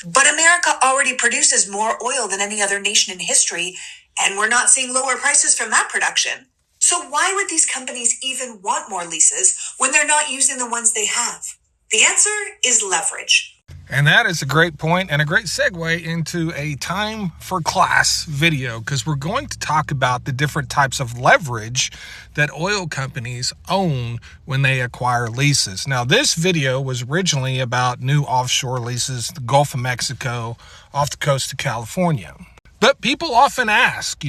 But America already produces more oil than any other nation in history, and we're not seeing lower prices from that production. So why would these companies even want more leases when they're not using the ones they have? The answer is leverage. And that is a great point and a great segue into a time for class video, because we're going to talk about the different types of leverage that oil companies own when they acquire leases. Now, this video was originally about new offshore leases, the Gulf of Mexico, off the coast of California. But people often ask,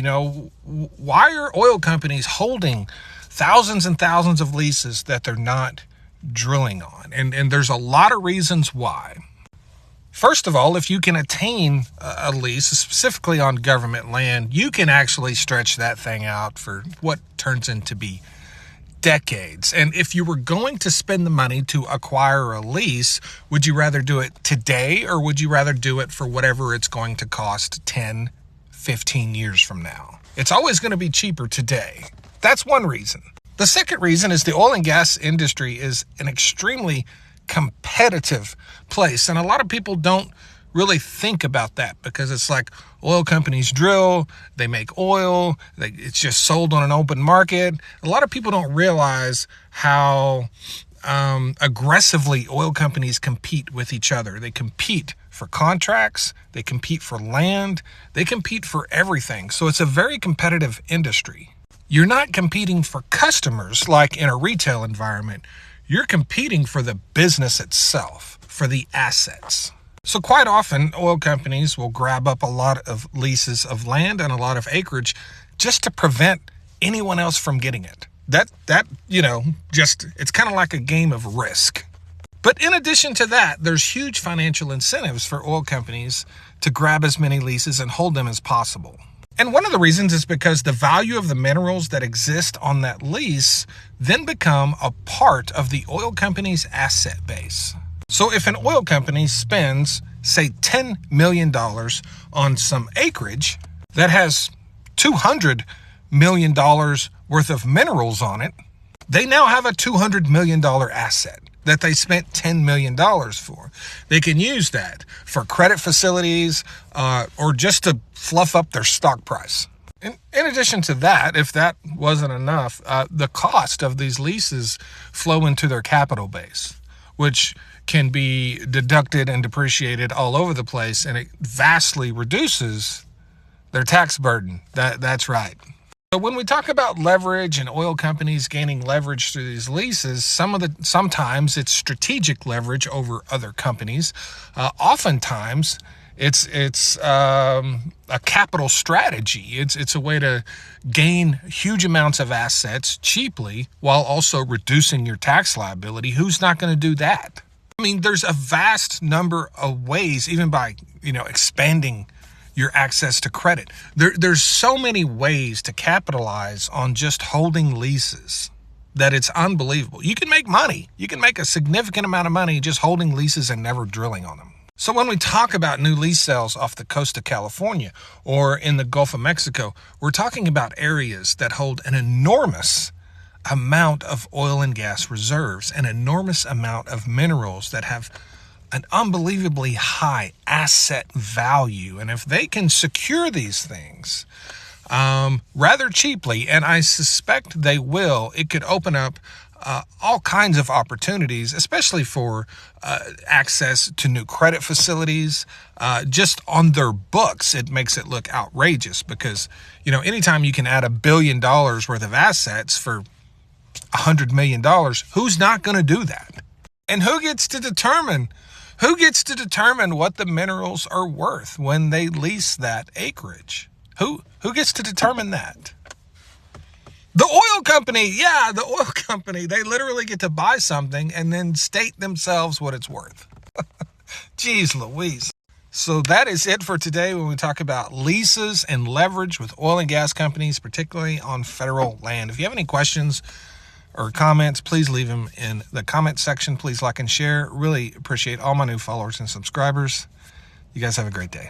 why are oil companies holding thousands and thousands of leases that they're not drilling on? And there's a lot of reasons why. First of all, if you can attain a lease, specifically on government land, you can actually stretch that thing out for what turns into be decades. And if you were going to spend the money to acquire a lease, would you rather do it today, or would you rather do it for whatever it's going to cost 10, 15 years from now? It's always going to be cheaper today. That's one reason. The second reason is the oil and gas industry is an extremely competitive place, and a lot of people don't really think about that, because it's like oil companies drill, they make oil, it's just sold on an open market. A lot of people don't realize how aggressively oil companies compete with each other. They compete for contracts, they compete for land, they compete for everything. So it's a very competitive industry. You're not competing for customers like in a retail environment. You're competing for the business itself, for the assets. So quite often, oil companies will grab up a lot of leases of land and a lot of acreage just to prevent anyone else from getting it. It's kind of like a game of risk. But in addition to that, there's huge financial incentives for oil companies to grab as many leases and hold them as possible. And one of the reasons is because the value of the minerals that exist on that lease then become a part of the oil company's asset base. So if an oil company spends, say, $10 million on some acreage that has $200 million worth of minerals on it, they now have a $200 million asset that they spent $10 million for. They can use that for credit facilities or just to fluff up their stock price. In addition to that, if that wasn't enough, the cost of these leases flow into their capital base, which can be deducted and depreciated all over the place, and it vastly reduces their tax burden. That's right. So when we talk about leverage and oil companies gaining leverage through these leases, sometimes it's strategic leverage over other companies. Oftentimes it's a capital strategy. It's a way to gain huge amounts of assets cheaply while also reducing your tax liability. Who's not going to do that? I mean, there's a vast number of ways, even by expanding your access to credit. There's so many ways to capitalize on just holding leases that it's unbelievable. You can make money. You can make a significant amount of money just holding leases and never drilling on them. So when we talk about new lease sales off the coast of California or in the Gulf of Mexico, we're talking about areas that hold an enormous amount of oil and gas reserves, an enormous amount of minerals that have an unbelievably high asset value. And if they can secure these things rather cheaply, and I suspect they will, it could open up all kinds of opportunities, especially for access to new credit facilities. Just on their books, it makes it look outrageous because, anytime you can add $1 billion worth of assets for $100 million, who's not going to do that? And who gets to determine what the minerals are worth when they lease that acreage? Who gets to determine that? The oil company. Yeah, the oil company. They literally get to buy something and then state themselves what it's worth. Jeez Louise. So that is it for today when we talk about leases and leverage with oil and gas companies, particularly on federal land. If you have any questions or comments, please leave them in the comment section. Please like and share. Really appreciate all my new followers and subscribers. You guys have a great day.